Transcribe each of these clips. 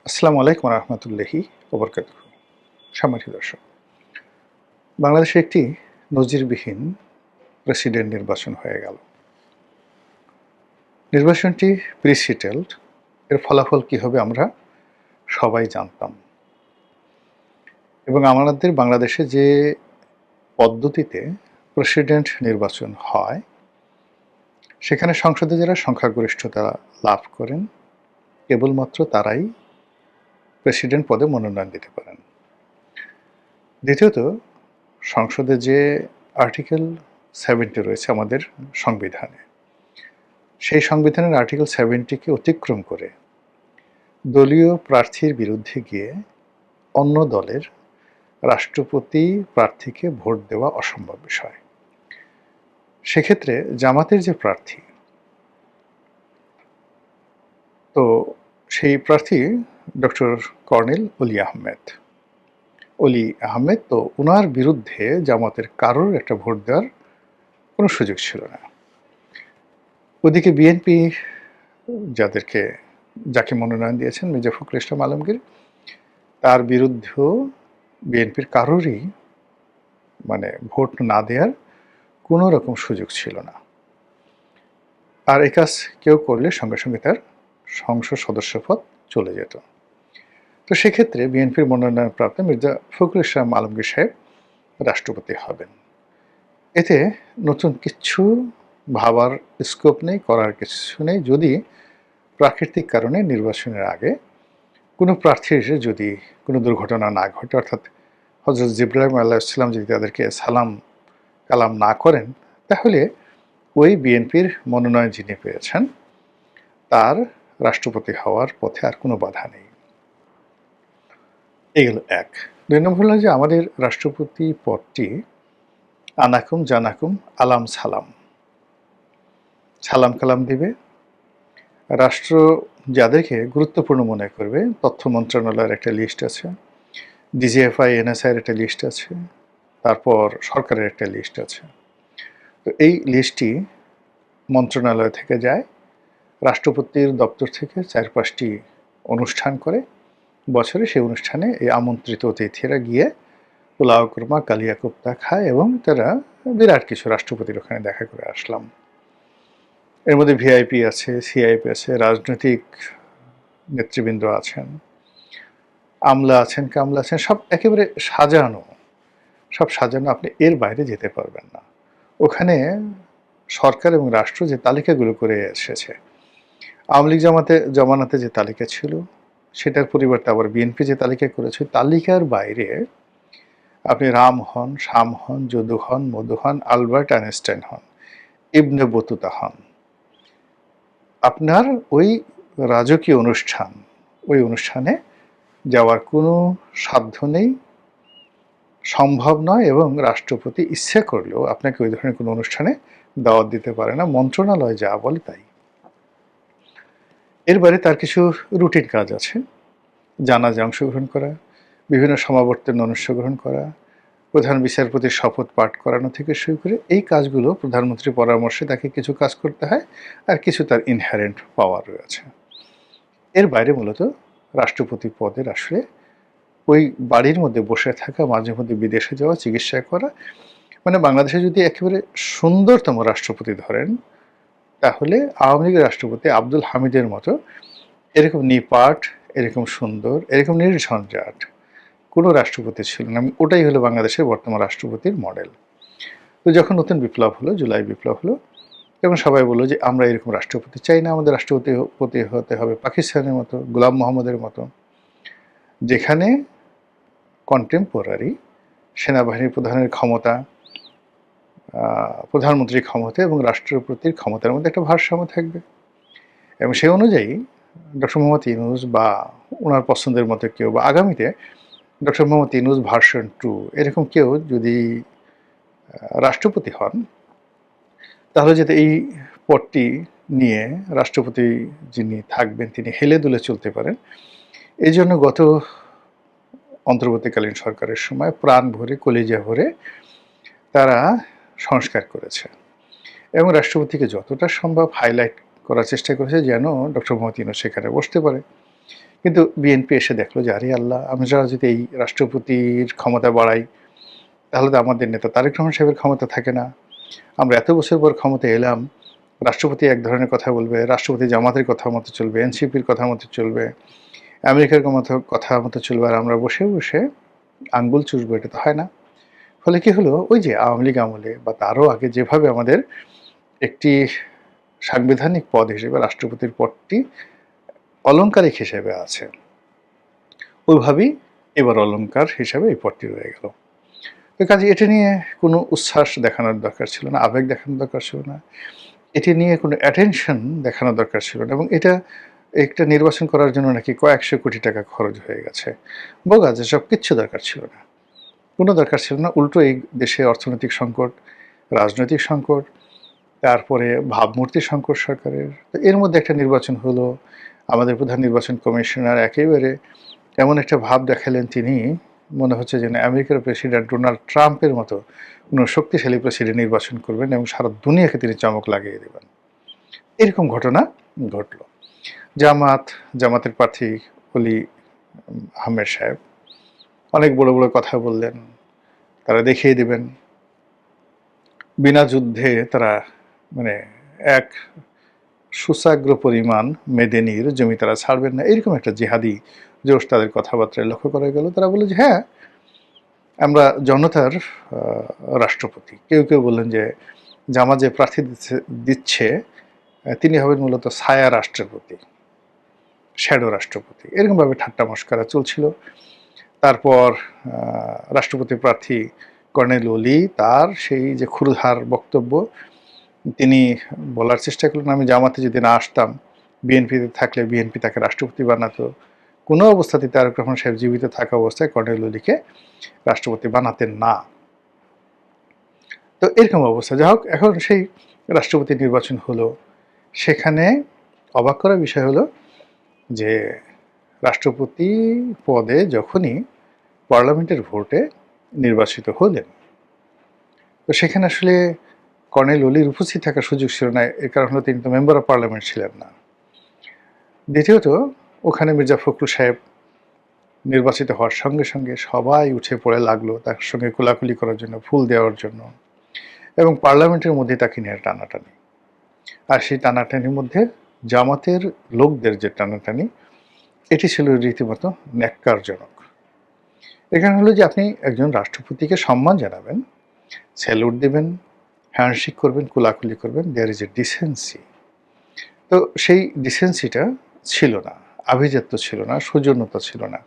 আসসালামু আলাইকুম রহমতুল্লাহি ওবরকাতুহু। সম্মানিত দর্শক, বাংলাদেশে একটি নজিরবিহীন প্রেসিডেন্ট নির্বাচন হয়ে গেল। নির্বাচনটি প্রি-সিটেলড, এর ফলাফল কী হবে আমরা সবাই জানতাম এবং আমাদের বাংলাদেশে যে পদ্ধতিতে প্রেসিডেন্ট নির্বাচন হয়, সেখানে সংসদে যারা সংখ্যাগরিষ্ঠতা লাভ করেন কেবলমাত্র তারাই প্রেসিডেন্ট পদে মনোনয়ন দিতে পারেন। দ্বিতীয়ত, সংসদে যে আর্টিকেল 70 রয়েছে আমাদের সংবিধানে, সেই সংবিধানের আর্টিকেল 70-কে অতিক্রম করে দলীয় প্রার্থীর বিরুদ্ধে গিয়ে অন্য দলের রাষ্ট্রপতি প্রার্থীকে ভোট দেওয়া অসম্ভব বিষয়। সেক্ষেত্রে জামাতের যে প্রার্থী, তো সেই প্রার্থী ডক্টর কর্নেল অলি আহমেদ, তো ওনার বিরুদ্ধে জামাতের কারোর একটা ভোট দেওয়ার কোনো সুযোগ ছিল না। ওদিকে বিএনপি যাকে মনোনয়ন দিয়েছেন মির্জা ফখরুল ইসলাম আলমগীর, তার বিরুদ্ধেও বিএনপির কারোরই ভোট না দেওয়ার কোনো রকম সুযোগ ছিল না। আর এই কাজ কেউ করলে সঙ্গে সঙ্গে তার সংসদ সদস্যপদ চলে যেত। তো সেক্ষেত্রে বিএনপির মনোনয়নপ্রাপ্ত মির্জা ফখরুল ইসলাম আলমগীর সাহেব রাষ্ট্রপতি হবেন। এতে নতুন কিছু ভাবার স্কোপ নেই, করার কিছু নেই। যদি প্রাকৃতিক কারণে নির্বাচনের আগে কোনো প্রার্থীর যদি কোনো দুর্ঘটনা না ঘটে, অর্থাৎ হযরত জিবরাইল আলাইহিস সালাম যদি তাদেরকে সালাম কালাম না করেন, তাহলে ওই বিএনপির মনোনয়ন যিনি পেয়েছেন তার রাষ্ট্রপতি হওয়ার পথে আর কোনো বাধা নেই। এগুলো এক। ২ নম্বর হলো যে আমাদের রাষ্ট্রপতি পদটি আনাকুম জানাকুম আলাম সালাম, সালাম কালাম দিবে। রাষ্ট্র যাদেরকে গুরুত্বপূর্ণ মনে করবে, তথ্য মন্ত্রণালয়ের একটা লিস্ট আছে, ডিজিএফআই এনএসআইয়ের একটা লিস্ট আছে, তারপর সরকারের একটা লিস্ট আছে। তো এই লিস্টটি মন্ত্রণালয় থেকে যায়, রাষ্ট্রপতির দপ্তর থেকে ৪-৫টি অনুষ্ঠান করে বছরে। সেই অনুষ্ঠানে এই আমন্ত্রিত অতিথিরা গিয়ে পোলাও কোরমা কালিয়া কোপ্তা খায় এবং তারা বিরাট কিছু রাষ্ট্রপতির ওখানে দেখা করে আসলাম। এর মধ্যে ভিআইপি আছে, সিআইপি আছে, রাজনৈতিক নেতৃবৃন্দ আছেন, আমলা আছেন, কামলা আছেন, সব একেবারে সাজানো, সব সাজানো। আপনি এর বাইরে যেতে পারবেন না। ওখানে সরকার এবং রাষ্ট্র যে তালিকাগুলো করে এসেছে, আওয়ামী লীগ জমানাতে যে তালিকা ছিল, সেটার পরিবর্তে আবার বিএনপি যে তালিকা করেছে, তালিকার বাইরে আপনি রাম হন, শাম হন, যদু হন, মধু হন, আলবার্ট আইনস্টাইন হন, ইবনে বতুতা হন, আপনার ওই রাজকীয় অনুষ্ঠান, ওই অনুষ্ঠানে যাওয়ার কোনো সাধ্য নেই, সম্ভব নয়। এবং রাষ্ট্রপতি ইচ্ছে করলেও আপনাকে ওই ধরনের কোনো অনুষ্ঠানে দাওয়াত দিতে পারে না। মন্ত্রণালয় যা বলে তাই। এর বাইরে তার কিছু রুটিন কাজ আছে, জানাজায় অংশগ্রহণ করা, বিভিন্ন সমাবর্তনে অংশগ্রহণ করা, প্রধান বিচারপতির শপথ পাঠ করানো থেকে শুরু করে এই কাজগুলো প্রধানমন্ত্রীর পরামর্শে তাকে কিছু কাজ করতে হয়, আর কিছু তার ইনহেরেন্ট পাওয়ার রয়েছে। এর বাইরে মূলত রাষ্ট্রপতি পদের আসলে ওই বাড়ির মধ্যে বসে থাকা, মাঝে মধ্যে বিদেশে যাওয়া, চিকিৎসা করা, বাংলাদেশে যদি একেবারে সুন্দরতম রাষ্ট্রপতি ধরেন, তাহলে আওয়ামী লীগের রাষ্ট্রপতি আব্দুল হামিদের মতো এরকম নিপাট, এরকম সুন্দর, এরকম নির্ঝঞ্ঝাট কোনো রাষ্ট্রপতি ছিল না। ওটাই হলো বাংলাদেশের বর্তমান রাষ্ট্রপতির মডেল। তো যখন নতুন বিপ্লব হলো, জুলাই বিপ্লব হলো, তখন সবাই বললো যে আমরা এরকম রাষ্ট্রপতি চাই না, আমাদের রাষ্ট্রপতি হতে হবে পাকিস্তানের মতো, গোলাম মোহাম্মদের মতো, যেখানে কন্টেম্পোরারি সেনাবাহিনীর প্রধানের ক্ষমতা, প্রধানমন্ত্রীর ক্ষমতা এবং রাষ্ট্রপতির ক্ষমতার মধ্যে একটা ভারসাম্য থাকবে। এবং সেই অনুযায়ী ডক্টর মোহাম্মদ ইউনূস বা ওনার পছন্দের মতো কেউ, বা আগামীতে ডক্টর মোহাম্মদ ইউনূস ভার্সন 2 এরকম কেউ যদি রাষ্ট্রপতি হন, তাহলে যাতে এই পদটি নিয়ে রাষ্ট্রপতি যিনি থাকবেন তিনি হেলে দুলে চলতে পারেন, এই জন্য গত অন্তর্বর্তীকালীন সরকারের সময় প্রাণ ভরে, কলিজা ভরে তারা সংস্কার করেছে এবং রাষ্ট্রপতিকে যতটা সম্ভব হাইলাইট করার চেষ্টা করেছে যেন ডক্টর মোহাম্মদ ইউনূস সেখানে বসতে পারে। কিন্তু বিএনপি এসে দেখলো যে আরে আল্লাহ, আমরা যদি এই রাষ্ট্রপতির ক্ষমতা বাড়াই তাহলে তো আমাদের নেতা তারেক রহমান সাহেবের ক্ষমতা থাকে না। আমরা এত বছর পর ক্ষমতায় এলাম, রাষ্ট্রপতি এক ধরনের কথা বলবে, রাষ্ট্রপতি জামাতের কথা মতো চলবে, এনসিপির কথা মতো চলবে, আমেরিকার কথা মতো চলবে, আর আমরা বসে বসে আঙ্গুল চুষবো, এটা তো হয় না। ফলে কি হলো, ওই যে আওয়ামী লীগ আমলে বা তারও আগে যেভাবে আমাদের একটি সাংবিধানিক পদ হিসেবে রাষ্ট্রপতির পদটি অলংকারিক হিসেবে আছে, ওইভাবেই এবার অলংকার হিসেবে এই পদটি রয়ে গেল। তো কাজে এটা নিয়ে কোনো উচ্ছ্বাস দেখানোর দরকার ছিল না, আবেগ দেখানোর দরকার ছিল না, এটি নিয়ে কোনো অ্যাটেনশন দেখানোর দরকার ছিল না। এবং এটা একটা নির্বাচন করার জন্য নাকি কয়েকশো কোটি টাকা খরচ হয়ে গেছে, বোগা, যে সব কিচ্ছু দরকার ছিল না, কোনো দরকার ছিল না। উল্টো এই দেশে অর্থনৈতিক সংকট, রাজনৈতিক সংকট, তারপরে ভাবমূর্তি সংকট সরকারের, তো এর মধ্যে একটা নির্বাচন হলো। আমাদের প্রধান নির্বাচন কমিশনার একেবারে এমন একটা ভাব দেখালেন, তিনি মনে হচ্ছে যেন আমেরিকার প্রেসিডেন্ট ডোনাল্ড ট্রাম্পের মতো কোনো শক্তিশালী প্রেসিডেন্ট নির্বাচন করবেন এবং সারা দুনিয়াকে তিনি চমক লাগিয়ে দেবেন। এরকম ঘটনা ঘটল। জামাতের প্রার্থী অলি আহমেদ সাহেব অনেক বড় বড় কথা বললেন, তারা দেখিয়ে দেবেন বিনা যুদ্ধে তারা মানে এক সুসাগ্র পরিমাণ মেদেনির জমি তারা ছাড়বেন না, এরকম একটা জিহাদি জোশ তাদের কথাবার্তায় লক্ষ্য করা গেল। তারা বলে যে হ্যাঁ, আমরা জনতার রাষ্ট্রপতি। কেউ কেউ বললেন যে জামাত যে প্রার্থী দিচ্ছে তিনি হবেন মূলত ছায়া রাষ্ট্রপতি, শ্যাডো রাষ্ট্রপতি, এরকমভাবে ঠাট্টা মস্করা চলছিল। তারপর রাষ্ট্রপতি প্রার্থী কর্নেল ওলি তার সেই যে ক্ষুরধার বক্তব্য, তিনি বলার চেষ্টা করলেন আমি জামাতে যদি না আসতাম, বিএনপিতে থাকলে বিএনপি তাকে রাষ্ট্রপতি বানাতো, কোনো অবস্থাতেই তারেক রহমান সাহেব জীবিত থাকা অবস্থায় কর্নেল ওলিকে রাষ্ট্রপতি বানাতেন না। তো এরকম অবস্থা। যাই হোক, এখন সেই রাষ্ট্রপতি নির্বাচন হলো। সেখানে অবাক করার বিষয় হলো যে রাষ্ট্রপতি পদে যখনই পার্লামেন্টের ভোটে নির্বাচিত হলেন, তো সেখানে আসলে কর্নেল ওলির উপস্থিত থাকার সুযোগ ছিল না। এর কারণ হলো তিনি তো মেম্বার অফ পার্লামেন্ট ছিলেন না। দ্বিতীয়ত, ওখানে মির্জা ফখরুল সাহেব নির্বাচিত হওয়ার সঙ্গে সঙ্গে সবাই উঠে পড়ে লাগলো তার সঙ্গে কোলাকুলি করার জন্য, ফুল দেওয়ার জন্য, এবং পার্লামেন্টের মধ্যে তাকে নিয়ে টানাটানি। আর সেই টানাটানির মধ্যে জামাতের লোকদের যে টানাটানি, এটি ছিল রীতিমতো ন্যাক্কারজনক। এখানে হলো যে আপনি একজন রাষ্ট্রপতিকে সম্মান জানাবেন, স্যালুট দেবেন, হ্যান্ডশেক করবেন, কোলাকুলি করবেন, দেয়ার ইজ এ ডিসেন্সি। তো সেই ডিসেন্সিটা ছিল না, আভিজাত্য ছিল না, সৌজন্যতা ছিল না।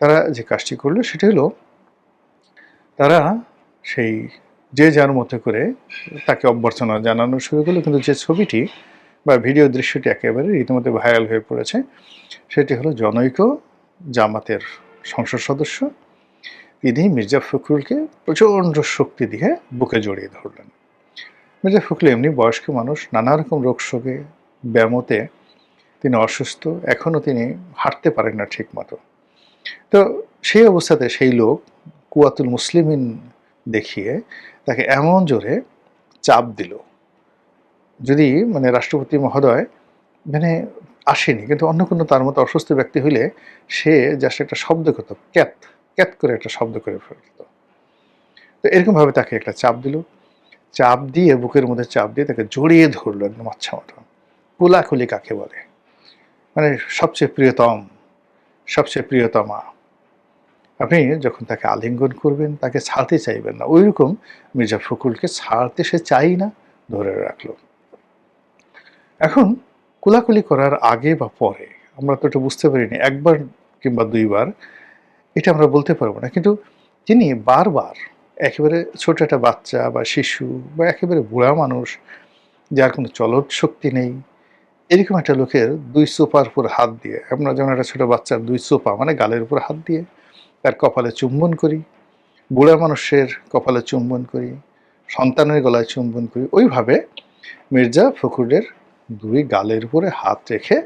তারা যে কাজটি করলো সেটা হলো তারা সেই যে যার মতো করে তাকে অভ্যর্থনা জানানো শুরু করলো। কিন্তু যে ছবিটি বা ভিডিও দৃশ্যটি একেবারে রীতিমতো ভাইরাল হয়ে পড়েছে, সেটি হলো জনৈক জামাতের সংসদ সদস্য, তিনি মির্জা ফখরুলকে প্রচণ্ড শক্তি দিয়ে বুকে জড়িয়ে ধরলেন। মির্জা ফখরুল এমনি বয়স্ক মানুষ, নানা রকম রোগ শোকে, ব্যামোতে তিনি অসুস্থ, এখনও তিনি হাঁটতে পারেন না ঠিক মতো। তো সেই অবস্থাতে সেই লোক কুয়াতুল মুসলিমিন দেখিয়ে তাকে এমন জোরে চাপ দিল, যদি মানে রাষ্ট্রপতি মহোদয় মানে আসেনি, কিন্তু অন্য কোনো তার মতো অসুস্থ ব্যক্তি হইলে সে জাস্ট একটা শব্দ করতো, ক্যাত ক্যাত করে একটা শব্দ করে ফেলত। তো এরকমভাবে তাকে একটা চাপ দিল, চাপ দিয়ে বুকের মধ্যে চাপ দিয়ে তাকে জড়িয়ে ধরলো একদম আচ্ছা মতো। কোলাকুলি কাকে বলে, মানে সবচেয়ে প্রিয়তম, সবচেয়ে প্রিয়তমা। আপনি যখন তাকে আলিঙ্গন করবেন তাকে ছাড়তে চাইবেন না, ওই রকম মির্জা ফখরুলকে ছাড়তে সে চাই না, ধরে রাখলো। এখন কোলাকুলি করার আগে বা পরে আমরা তো এটা বুঝতে পারিনি, একবার কিংবা দুইবার এটা আমরা বলতে পারবো না, কিন্তু তিনি বারবার একেবারে ছোট একটা বাচ্চা বা শিশু বা একেবারে বুড়া মানুষ যার কোনো চলৎ শক্তি নেই, এরকম একটা লোকের দুই সোপার উপর হাত দিয়ে, আমরা যেমন একটা ছোটো বাচ্চার দুই সোপা মানে গালের উপর হাত দিয়ে তার কপালে চুম্বন করি, বুড়া মানুষের কপালে চুম্বন করি, সন্তানের গলায় চুম্বন করি, ওইভাবে মির্জা ফখরুলের দুই গালের উপরে হাত রেখে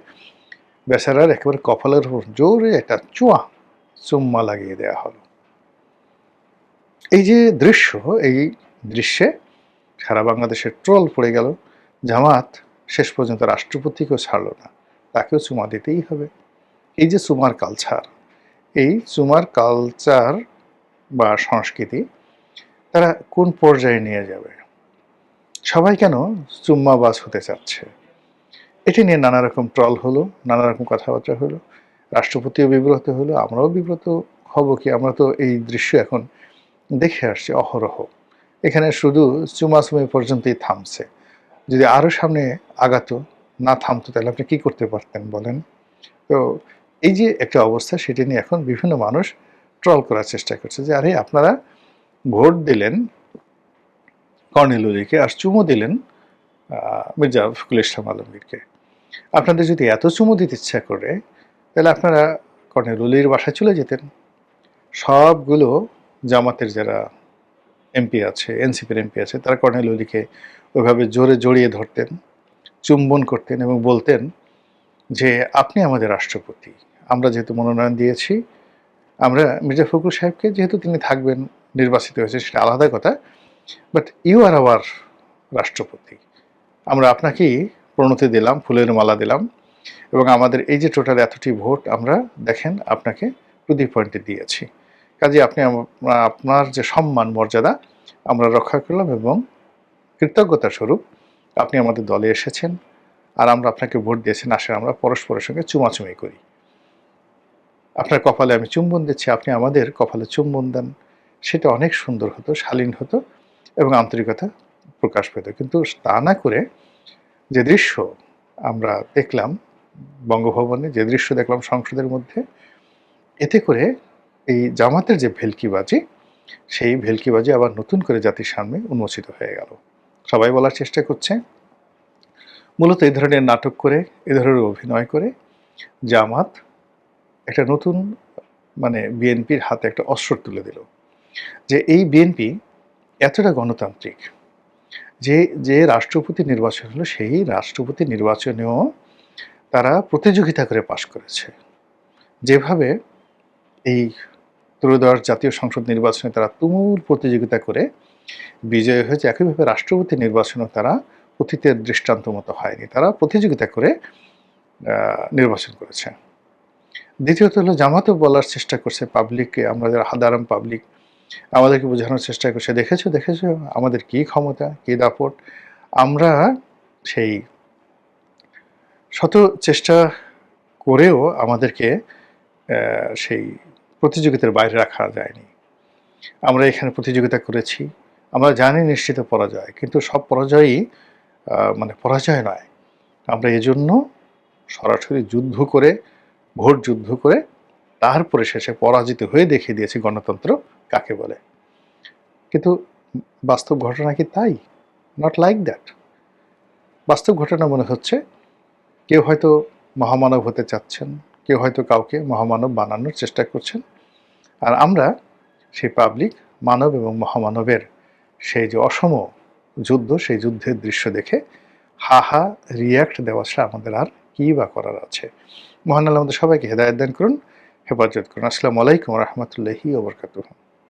বেচারার একেবারে কপালের উপর জোরে একটা চুম্মা লাগিয়ে দেওয়া হলো। এই যে দৃশ্য, এই দৃশ্যে সারা বাংলাদেশের ট্রল পড়ে গেল। জামাত শেষ পর্যন্ত রাষ্ট্রপতিকেও ছাড়ল না, তাকেও চুমা দিতেই হবে। এই যে চুমার কালচার, এই চুমার কালচার বা সংস্কৃতি তারা কোন পর্যায়ে নিয়ে যাবে? সবাই কেন চুম্মাবাজ হতে চাচ্ছে? এটি নিয়ে নানা রকম ট্রল হলো, নানা রকম কথাবার্তা হলো, রাষ্ট্রপতিও বিব্রত হলো, আমরাও বিব্রত হব কি? আমরা তো এই দৃশ্য এখন দেখে আসছি অহরহ। এখানে শুধু চুমাচুমি পর্যন্তই থামছে। যদি আরও সামনে আগাতো, না থামতো, তাহলে আপনি কী করতে পারতেন বলেন? তো এই যে একটা অবস্থা, সেটি নিয়ে এখন বিভিন্ন মানুষ ট্রল করার চেষ্টা করছে যে আরে আপনারা ভোট দিলেন কর্নেল ওলিকে আর চুমো দিলেন মির্জা ফখরুল ইসলাম আলমগীরকে। আপনাদের যদি এত চুমো দিতে ইচ্ছা করে, তাহলে আপনারা কর্নেল ওলির বাসায় চলে যেতেন। সবগুলো জামাতের যারা এমপি আছে, এনসিপির এমপি আছে, তারা কর্নেল ওলিকে ওইভাবে জোরে জড়িয়ে ধরতেন, চুম্বন করতেন এবং বলতেন যে আপনি আমাদের রাষ্ট্রপতি, আমরা যেহেতু মনোনয়ন দিয়েছি, আমরা মির্জা ফখরুল সাহেবকে, যেহেতু তিনি থাকবেন, নির্বাচিত হয়েছে সেটা আলাদা কথা, বাট ইউ আর আওয়ার রাষ্ট্রপতি, আমরা আপনাকেই প্রণতি দিলাম, ফুলের মালা দিলাম, এবং আমাদের এই যে টোটাল এতটি ভোট আমরা দেখেন আপনাকে টু দি পয়েন্টে দিয়েছি। কাজে আপনি আপনার যে সম্মান মর্যাদা আমরা রক্ষা করলাম, এবং কৃতজ্ঞতা স্বরূপ আপনি আমাদের দলে এসেছেন, আর আমরা আপনাকে ভোট দিয়েছেন, আসলে আমরা পরস্পরের সঙ্গে চুমাচুমি করি। আপনার কপালে আমি চুম্বন দিচ্ছি, আপনি আমাদের কপালে চুম্বন দেন। সেটা অনেক সুন্দর হতো, শালীন হতো এবং আন্তরিকতা প্রকাশ পেত। কিন্তু তা না করে যে দৃশ্য আমরা দেখলাম বঙ্গভবনে, যে দৃশ্য দেখলাম সংসদের মধ্যে, এতে করে এই জামাতের যে ভেলকিবাজি, সেই ভেলকিবাজি আবার নতুন করে জাতির সামনে উন্মোচিত হয়ে গেল। সবাই বলার চেষ্টা করছে মূলত এই ধরনের নাটক করে, এ ধরনের অভিনয় করে জামাত একটা নতুন বিএনপির হাতে একটা অস্ত্র তুলে দিল, যে এই বিএনপি এতটা গণতান্ত্রিক যে যে রাষ্ট্রপতি নির্বাচন হলো, সেই রাষ্ট্রপতি নির্বাচনেও তারা প্রতিযোগিতা করে পাশ করেছে। যেভাবে এই ত্রয়োদশ জাতীয় সংসদ নির্বাচনে তারা তুমুল প্রতিযোগিতা করে বিজয়ী হয়েছে, একইভাবে রাষ্ট্রপতি নির্বাচনেও তারা অতীতের দৃষ্টান্ত মতো হয়নি, তারা প্রতিযোগিতা করে নির্বাচন করেছে। দ্বিতীয়ত হলো জামাতও বলার চেষ্টা করছে পাবলিককে, আমরা যারা সাধারণ পাবলিক, আমাদেরকে বোঝানোর চেষ্টা করছে, দেখেছো দেখেছো আমাদের কী ক্ষমতা, কী দাপট। আমরা সেই শত চেষ্টা করেও আমাদেরকে সেই প্রতিযোগিতার বাইরে রাখা যায়নি। আমরা এখানে প্রতিযোগিতা করেছি, আমরা জানি নিশ্চিত পরাজয়, কিন্তু সব পরাজয়ই পরাজয় নয়। আমরা এজন্য সরাসরি যুদ্ধ করে, ভোট যুদ্ধ করে, তারপরে শেষে পরাজিত হয়ে দেখিয়ে দিয়েছি গণতন্ত্র কাকে বলে। কিন্তু বাস্তব ঘটনা কি তাই? Not like that. বাস্তব ঘটনা মনে হচ্ছে কেউ হয়তো মহামানব হতে চাচ্ছেন, কেউ হয়তো কাউকে মহামানব বানানোর চেষ্টা করছেন, আর আমরা সেই পাবলিক মানব এবং মহামানবের সেই যে অসম যুদ্ধ, সেই যুদ্ধের দৃশ্য দেখে হা হা রিয়্যাক্ট দেওয়া ছাড়া আমাদের আর কী বা করার আছে। মহান আল্লাহ আমাদের সবাইকে হেদায়েত দান করুন, হেফাজত করুন। আসসালামু আলাইকুম ওয়া রাহমাতুল্লাহি ওয়া বারাকাতুহু।